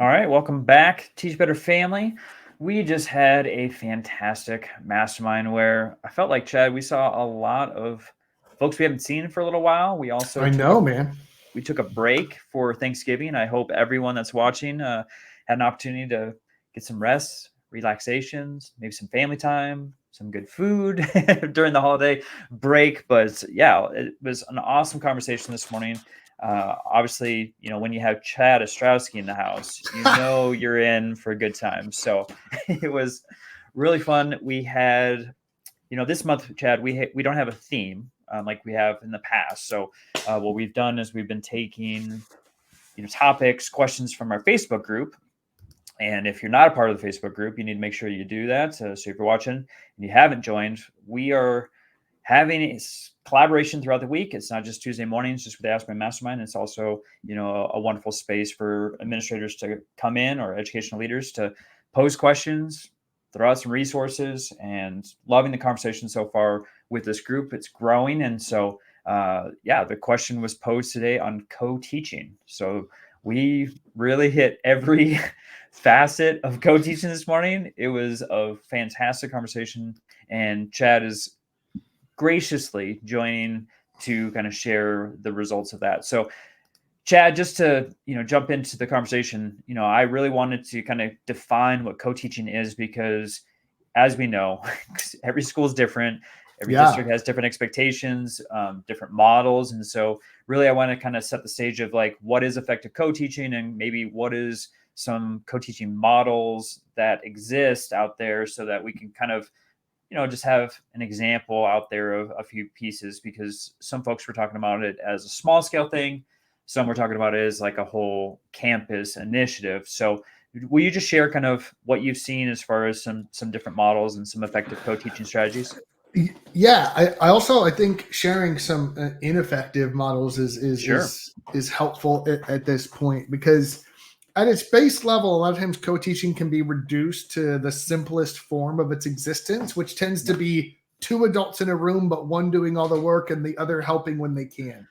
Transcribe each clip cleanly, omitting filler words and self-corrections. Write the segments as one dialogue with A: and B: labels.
A: All right, welcome back, Teach Better family. We just had a fantastic mastermind where I felt like, Chad, we saw a lot of folks we haven't seen for a little while. We also
B: I know, man.
A: took a break for Thanksgiving. I hope everyone that's watching had an opportunity to get some rest, relaxations, maybe some family time, some good food during the holiday break. But yeah, it was an awesome conversation this morning. Obviously, when you have Chad Ostrowski in the house, you're in for a good time. So it was really fun. We had, this month, Chad, we don't have a theme like we have in the past. So what we've done is we've been taking, topics, questions from our Facebook group. And if you're not a part of the Facebook group, you need to make sure you do that. So if you're watching and you haven't joined, we are having a collaboration throughout the week. It's not just Tuesday mornings, just with the Ask My Mastermind. It's also, a wonderful space for administrators to come in or educational leaders to pose questions, throw out some resources, and loving the conversation so far with this group. It's growing. And so, the question was posed today on co-teaching. So we really hit every facet of co-teaching this morning. It was a fantastic conversation, and Chad is graciously joining to kind of share the results of that. So Chad, just to, jump into the conversation, I really wanted to kind of define what co-teaching is, because as we know, every school is different. Every district has different expectations, different models. And so really, I want to kind of set the stage of like, what is effective co-teaching, and maybe what is some co-teaching models that exist out there, so that we can kind of, just have an example out there of a few pieces, because some folks were talking about it as a small scale thing. Some were talking about it as like a whole campus initiative. So will you just share kind of what you've seen as far as some different models and some effective co-teaching strategies?
B: Yeah, I think sharing some ineffective models is
A: Sure.
B: is helpful at this point, because at its base level, a lot of times co-teaching can be reduced to the simplest form of its existence, which tends to be two adults in a room, but one doing all the work and the other helping when they can.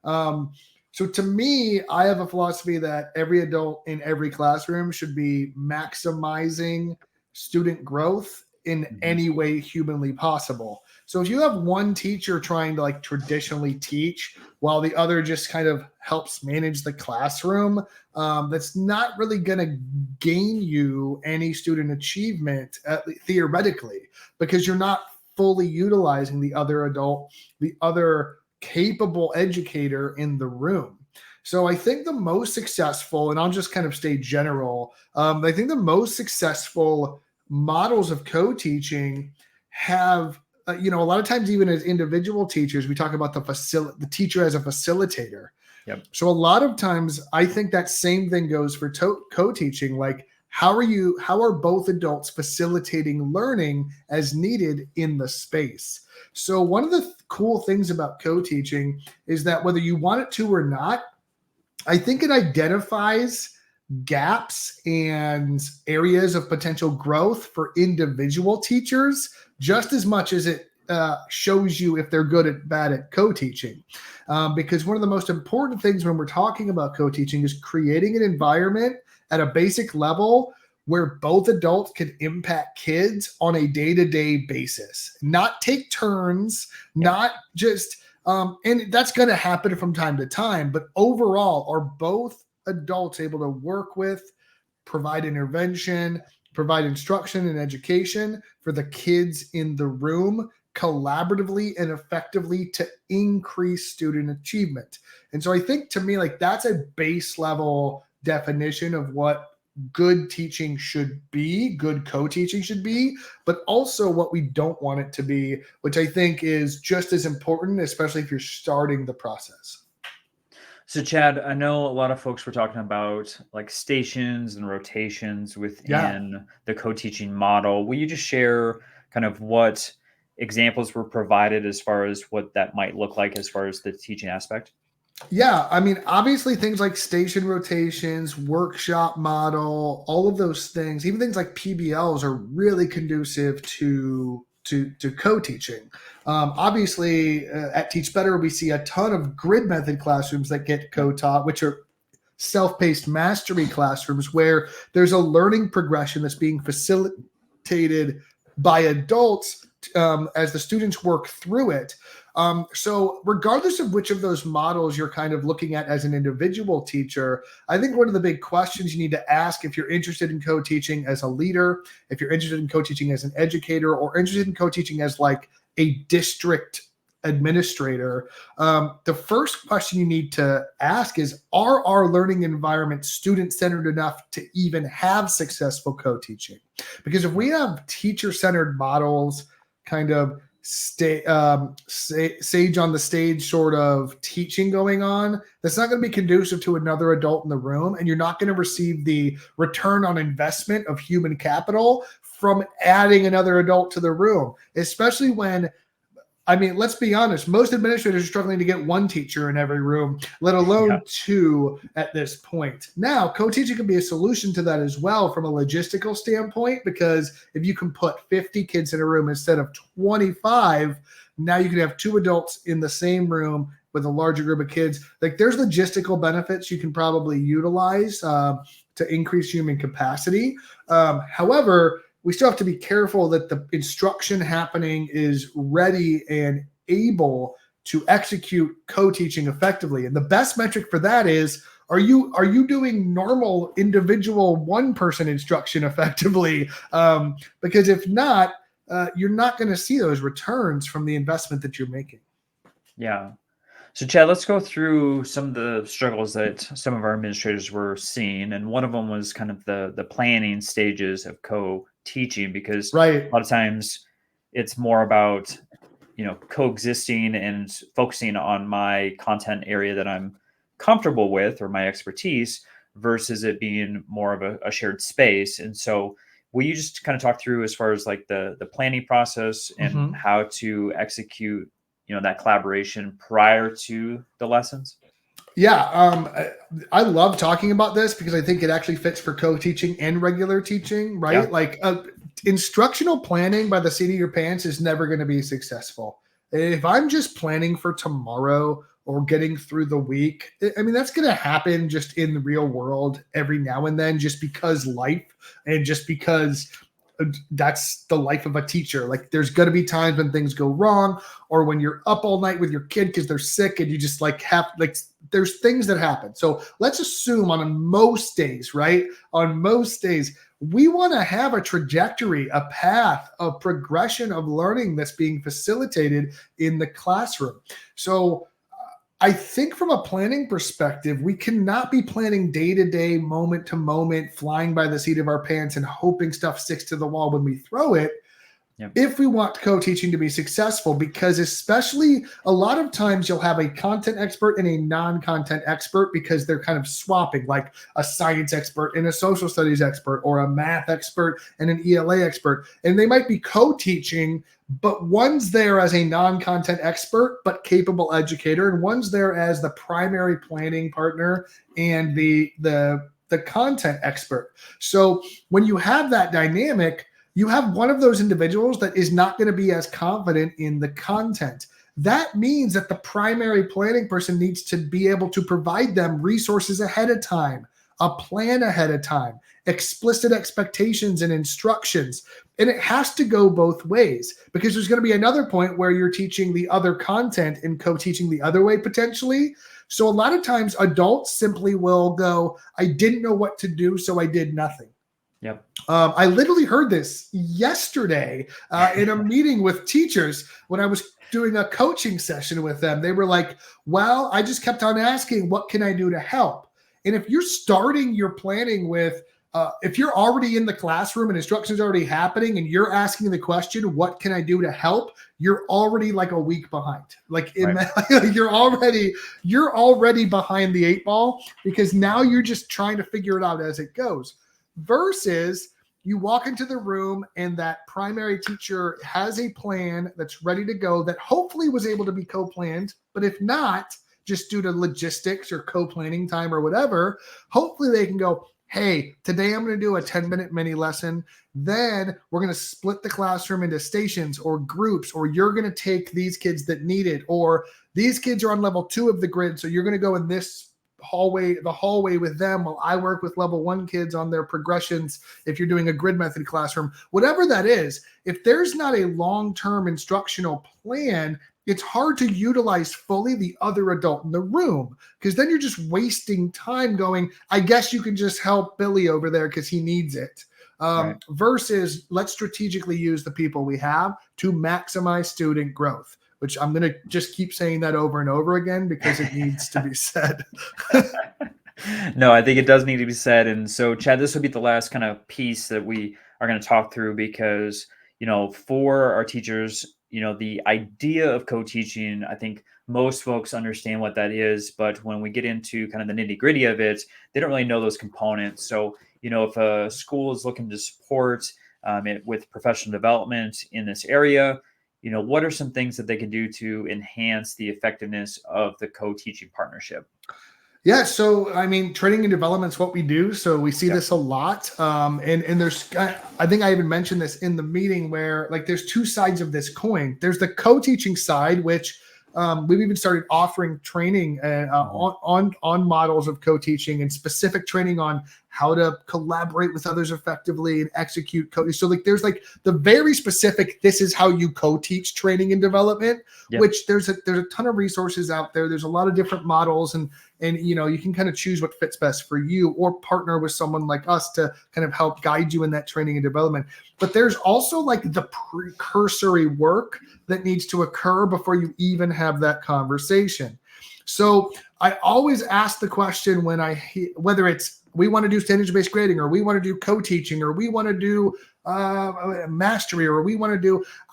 B: So to me, I have a philosophy that every adult in every classroom should be maximizing student growth in any way humanly possible. So if you have one teacher trying to like traditionally teach while the other just kind of helps manage the classroom, that's not really going to gain you any student achievement, theoretically, because you're not fully utilizing the other adult, the other capable educator in the room. So I think the most successful, and I'll just kind of stay general, I think the most successful models of co-teaching have, a lot of times, even as individual teachers, we talk about the teacher as a facilitator.
A: Yep.
B: So a lot of times, I think that same thing goes for co-teaching. Like, how are both adults facilitating learning as needed in the space? So one of the cool things about co-teaching is that whether you want it to or not, I think it identifies gaps and areas of potential growth for individual teachers just as much as it shows you if they're good at bad at co-teaching. Because one of the most important things when we're talking about co-teaching is creating an environment at a basic level where both adults can impact kids on a day-to-day basis, not take turns, not just, and that's going to happen from time to time, but overall, are both adults able to work with, provide intervention, provide instruction and education for the kids in the room collaboratively and effectively to increase student achievement. And so I think, to me, like, that's a base level definition of what good teaching should be, good co-teaching should be, but also what we don't want it to be, which I think is just as important, especially if you're starting the process.
A: So Chad, I know a lot of folks were talking about like stations and rotations within the co-teaching model. Will you just share kind of what examples were provided as far as what that might look like as far as the teaching aspect?
B: Yeah, I mean, obviously things like station rotations, workshop model, all of those things, even things like PBLs are really conducive to co-teaching. Obviously, at Teach Better, we see a ton of grid method classrooms that get co-taught, which are self-paced mastery classrooms where there's a learning progression that's being facilitated by adults as the students work through it. So regardless of which of those models you're kind of looking at as an individual teacher, I think one of the big questions you need to ask if you're interested in co-teaching as a leader, if you're interested in co-teaching as an educator, or interested in co-teaching as like a district administrator, the first question you need to ask is, are our learning environments student-centered enough to even have successful co-teaching? Because if we have teacher-centered models, kind of sage on the stage sort of teaching going on, that's not going to be conducive to another adult in the room, and you're not going to receive the return on investment of human capital from adding another adult to the room, especially when, I mean, let's be honest, most administrators are struggling to get one teacher in every room, let alone two at this point. Now, co-teaching can be a solution to that as well from a logistical standpoint, because if you can put 50 kids in a room instead of 25, now you can have two adults in the same room with a larger group of kids. Like, there's logistical benefits you can probably utilize to increase human capacity. However, we still have to be careful that the instruction happening is ready and able to execute co-teaching effectively. And the best metric for that is, are you doing normal individual one-person instruction effectively? Because if not, you're not going to see those returns from the investment that you're making.
A: Yeah. So Chad, let's go through some of the struggles that some of our administrators were seeing. And one of them was kind of the planning stages of co-teaching, because
B: Right.
A: a lot of times it's more about, coexisting and focusing on my content area that I'm comfortable with or my expertise, versus it being more of a shared space. And so will you just kind of talk through as far as like the planning process and how to execute that collaboration prior to the lessons?
B: Yeah, I love talking about this because I think it actually fits for co-teaching and regular teaching, right?
A: Yeah.
B: Like instructional planning by the seat of your pants is never going to be successful. If I'm just planning for tomorrow or getting through the week, I mean, that's going to happen just in the real world every now and then, just because life and just because that's the life of a teacher. Like, there's going to be times when things go wrong, or when you're up all night with your kid because they're sick and you just there's things that happen. So let's assume on most days, right? On most days, we want to have a trajectory, a path, a progression of learning that's being facilitated in the classroom. So I think from a planning perspective, we cannot be planning day-to-day, moment-to-moment, flying by the seat of our pants and hoping stuff sticks to the wall when we throw it. Yep. If we want co-teaching to be successful, because especially a lot of times you'll have a content expert and a non-content expert, because they're kind of swapping, like a science expert and a social studies expert, or a math expert and an ELA expert. And they might be co-teaching, but one's there as a non-content expert but capable educator, and one's there as the primary planning partner and the content expert. So when you have that dynamic, you have one of those individuals that is not going to be as confident in the content. That means that the primary planning person needs to be able to provide them resources ahead of time, a plan ahead of time, explicit expectations and instructions. And it has to go both ways, because there's going to be another point where you're teaching the other content and co-teaching the other way potentially. So a lot of times adults simply will go, I didn't know what to do, so I did nothing.
A: Yep.
B: I literally heard this yesterday in a meeting with teachers when I was doing a coaching session with them. They were like, well, I just kept on asking, what can I do to help? And if you're starting your planning with, if you're already in the classroom and instruction is already happening and you're asking the question, what can I do to help? You're already like a week behind. Like you're already behind the 8 ball, because now you're just trying to figure it out as it goes. Versus you walk into the room and that primary teacher has a plan that's ready to go, that hopefully was able to be co-planned, but if not, just due to logistics or co-planning time or whatever, hopefully they can go, hey, today I'm going to do a 10-minute mini lesson. Then we're going to split the classroom into stations or groups, or you're going to take these kids that need it, or these kids are on level 2 of the grid, so you're going to go in this hallway with them while I work with level 1 kids on their progressions. If you're doing a grid method classroom, whatever that is, if there's not a long-term instructional plan, it's hard to utilize fully the other adult in the room, because then you're just wasting time going, I guess you can just help Billy over there because he needs it.
A: Right.
B: Versus let's strategically use the people we have to maximize student growth, which I'm going to just keep saying that over and over again because it needs to be said.
A: No, I think it does need to be said. And so, Chad, this will be the last kind of piece that we are going to talk through because, for our teachers, the idea of co-teaching, I think most folks understand what that is. But when we get into kind of the nitty gritty of it, they don't really know those components. So, if a school is looking to support it with professional development in this area, what are some things that they can do to enhance the effectiveness of the co-teaching partnership?
B: Yeah, so I mean, training and development is what we do. So we see this a lot. And there's, I think I even mentioned this in the meeting where like there's two sides of this coin. There's the co-teaching side, which we've even started offering training on models of co-teaching and specific training on how to collaborate with others effectively and execute co-teaching. So like there's like the very specific, this is how you co-teach training and development, which there's a ton of resources out there. There's a lot of different models and you can kind of choose what fits best for you or partner with someone like us to kind of help guide you in that training and development. But there's also like the precursory work that needs to occur before you even have that conversation. So I always ask the question when whether it's we want to do standards-based grading or we want to do co-teaching or we want to do mastery or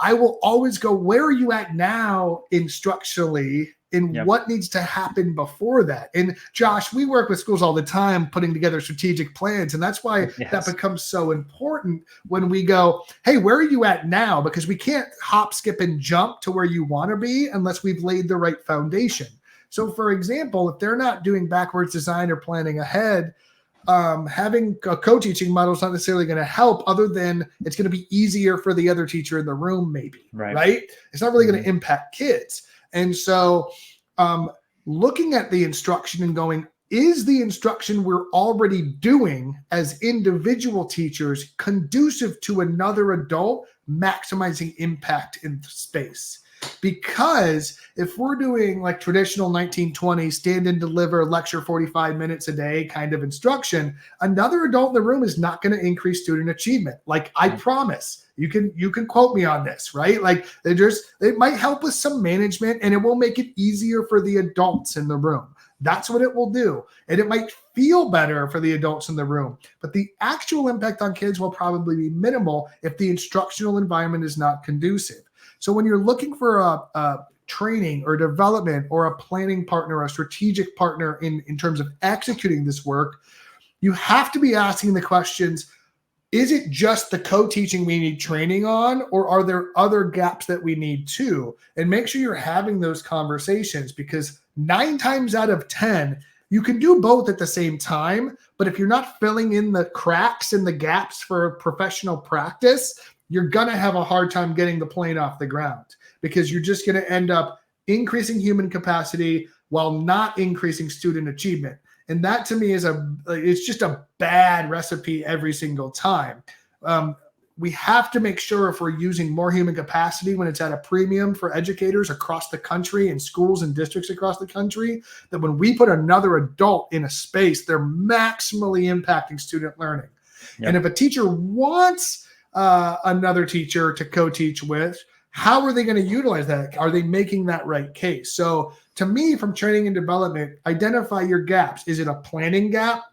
B: I will always go, where are you at now instructionally? And what needs to happen before that? And Josh, we work with schools all the time putting together strategic plans. And that's why that becomes so important when we go, hey, where are you at now? Because we can't hop, skip, and jump to where you want to be unless we've laid the right foundation. So for example, if they're not doing backwards design or planning ahead, having a co-teaching model is not necessarily going to help, other than it's going to be easier for the other teacher in the room, maybe, right? It's not really going to impact kids. And so looking at the instruction and going, is the instruction we're already doing as individual teachers conducive to another adult maximizing impact in space? Because if we're doing like traditional 1920 stand and deliver lecture 45 minutes a day kind of instruction, another adult in the room is not going to increase student achievement. Like I promise, you can quote me on this, right? Like it might help with some management and it will make it easier for the adults in the room. That's what it will do. And it might feel better for the adults in the room, but the actual impact on kids will probably be minimal if the instructional environment is not conducive. So when you're looking for a training or development or a planning partner, a strategic partner in terms of executing this work, you have to be asking the questions, is it just the co-teaching we need training on, or are there other gaps that we need too? And make sure you're having those conversations, because 9 times out of 10, you can do both at the same time. But if you're not filling in the cracks and the gaps for professional practice, you're going to have a hard time getting the plane off the ground, because you're just going to end up increasing human capacity while not increasing student achievement. And that to me it's just a bad recipe every single time. We have to make sure if we're using more human capacity when it's at a premium for educators across the country and schools and districts across the country, that when we put another adult in a space, they're maximally impacting student learning. And if a teacher wants another teacher to co-teach with, how are they going to utilize that? Are they making that right case? So to me, from training and development, identify your gaps. Is it a planning gap,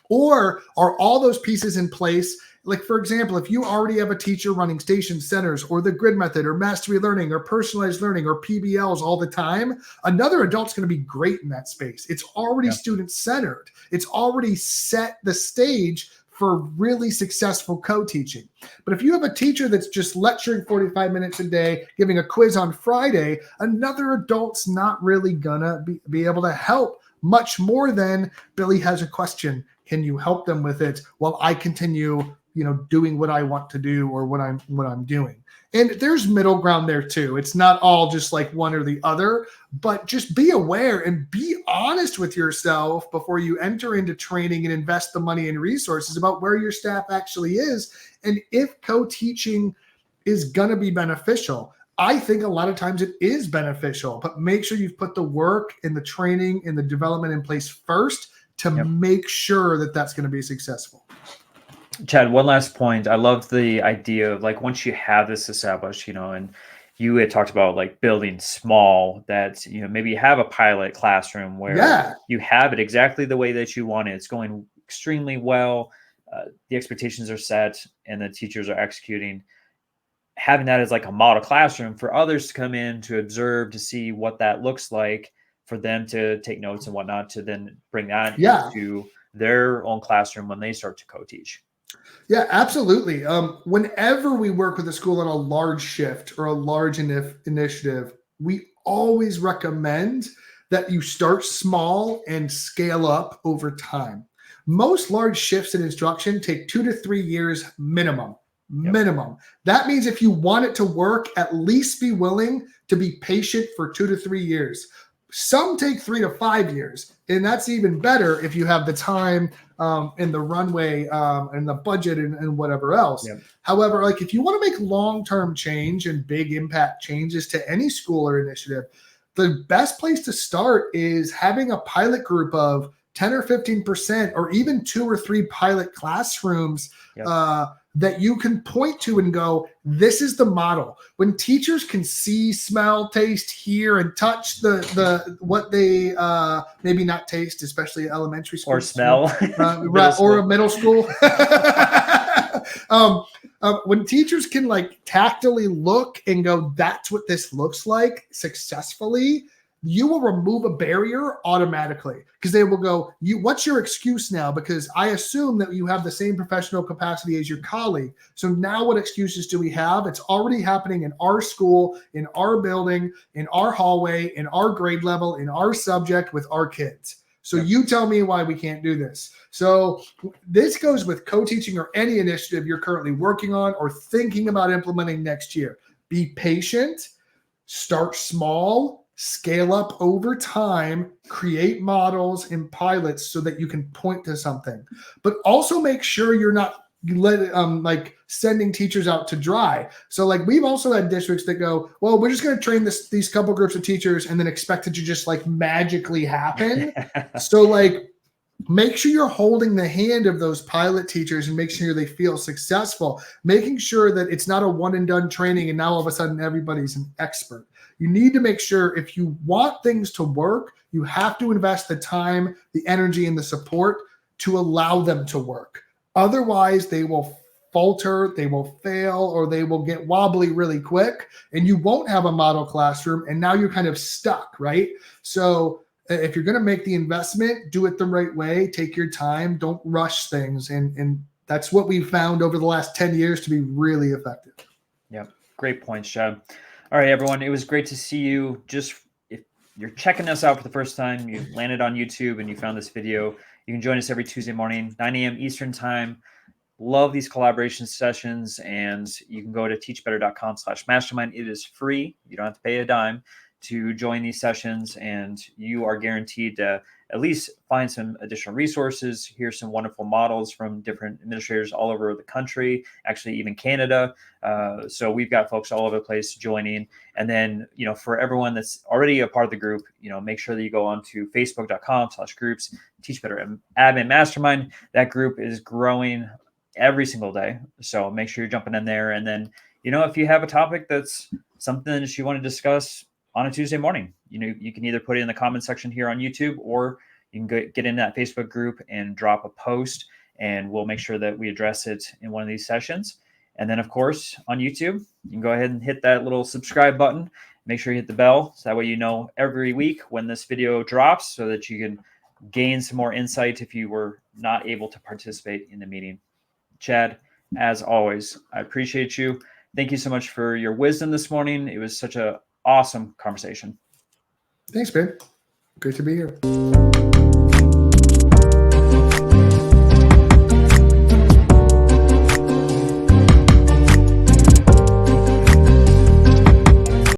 B: or are all those pieces in place? Like, for example, if you already have a teacher running station centers or the grid method or mastery learning or personalized learning or PBLs all the time, another adult's going to be great in that space. It's already student-centered. It's already set the stage for really successful co-teaching. But if you have a teacher that's just lecturing 45 minutes a day, giving a quiz on Friday, another adult's not really gonna be able to help much more than, Billy has a question, can you help them with it while I continue, doing what I want to do or what I'm doing. And there's middle ground there too. It's not all just like one or the other, but just be aware and be honest with yourself before you enter into training and invest the money and resources about where your staff actually is. And if co-teaching is going to be beneficial, I think a lot of times it is beneficial, but make sure you've put the work and the training and the development in place first to make sure that that's going to be successful.
A: Chad, one last point. I love the idea of like once you have this established, and you had talked about like building small, that maybe you have a pilot classroom where you have it exactly the way that you want it. It's going extremely well. The expectations are set and the teachers are executing. Having that as like a model classroom for others to come in to observe, to see what that looks like, for them to take notes and whatnot, to then bring that into their own classroom when they start to co-teach.
B: Yeah, absolutely. Whenever we work with a school on a large shift or a large initiative, we always recommend that you start small and scale up over time. Most large shifts in instruction take 2 to 3 years minimum. Minimum. That means if you want it to work, at least be willing to be patient for 2 to 3 years. Some take 3 to 5 years, and that's even better if you have the time and the runway and the budget and whatever else. However, like if you want to make long-term change and big impact changes to any school or initiative, the best place to start is having a pilot group of 10 or 15%, or even 2 or 3 pilot classrooms that you can point to and go, this is the model. When teachers can see, smell, taste, hear, and touch the what they maybe not taste, especially elementary school.
A: Or smell.
B: Or a middle school. When teachers can like tactily look and go, that's what this looks like successfully, you will remove a barrier automatically, because they will go, what's your excuse now? Because I assume that you have the same professional capacity as your colleague. So now what excuses do we have? It's already happening in our school, in our building, in our hallway, in our grade level, in our subject with our kids. So you tell me why we can't do this. So this goes with co-teaching or any initiative you're currently working on or thinking about implementing next year. Be patient, start small, scale up over time, create models and pilots so that you can point to something. But also make sure you're not sending teachers out to dry. So like we've also had districts that go, well, we're just going to train these couple groups of teachers and then expect it to just like magically happen. So like make sure you're holding the hand of those pilot teachers and make sure they feel successful, making sure that it's not a one and done training and now all of a sudden everybody's an expert. You need to make sure if you want things to work, you have to invest the time, the energy, and the support to allow them to work. Otherwise, they will falter, they will fail, or they will get wobbly really quick, and you won't have a model classroom, and now you're kind of stuck, right? So if you're going to make the investment, do it the right way, take your time, don't rush things, and that's what we've found over the last 10 years to be really effective.
A: Yep, great points, Chad. All right, everyone. It was great to see you. Just if you're checking us out for the first time, you landed on YouTube and you found this video, you can join us every Tuesday morning, 9 a.m. Eastern time. Love these collaboration sessions, and you can go to teachbetter.com/mastermind. It is free. You don't have to pay a dime to join these sessions, and you are guaranteed to at least find some additional resources, hear some wonderful models from different administrators all over the country, actually even Canada. So we've got folks all over the place joining. And then, for everyone that's already a part of the group, make sure that you go on to facebook.com/groups, Teach Better Admin Mastermind. That group is growing every single day. So make sure you're jumping in there. And then, if you have a topic that's something that you want to discuss on a Tuesday morning, you can either put it in the comment section here on YouTube, or you can get in that Facebook group and drop a post, and we'll make sure that we address it in one of these sessions. And then, of course, on YouTube, you can go ahead and hit that little subscribe button. Make sure you hit the bell, so that way you know every week when this video drops, so that you can gain some more insight if you were not able to participate in the meeting. Chad, as always, I appreciate you. Thank you so much for your wisdom this morning. It was such an awesome conversation.
B: Thanks, babe. Great to be here.